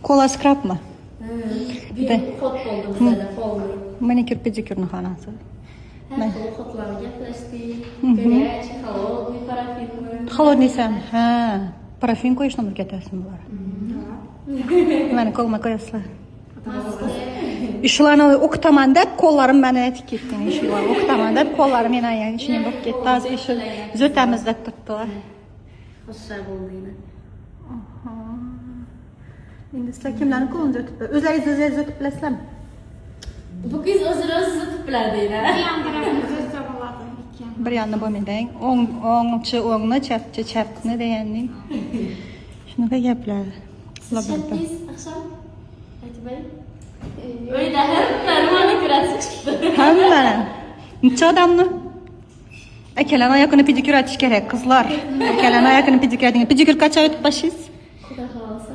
Kola skrap mı? Bir hot oldu bizde polni. Manikür pedikürün xonasi. Her kolu hotlarga plastik, güneş, halod, parafinmi. Холодныйsan. Ha. Parafin qo'yishni o'rgatasizmi bular? Meni qo'lma qo'yasizlar. Ishlarni o'qitaman deb qo'llarim meni tik ketgan ishlar. O'qitaman deb qo'llarim yana yani ishini bo'lib ketdi. Hozir ishi zo'tamiz deb turibdilar. Hoşçak oldu yine. Endi sizlar kimlarni qo'lini zo'tib, o'zlaringiz zo'tib bilasizlarmi? Bu kız özür zıtıp biladi yine. Bir yanına bo'lmaydi. O'ngchi o'ngni, chapchi chapni deganning. Shunaqa gaplar. Şenliyiz akşam. Aytibay. Öyle her manikürat çıktı. Hammani. Necha odamni? Akalarni oyoqini pedikür etish kerak, qizlar. Akalarni oyoqini pedikür eting. Pedikür qancha o'tib boshlaysiz? Xudo xolasa.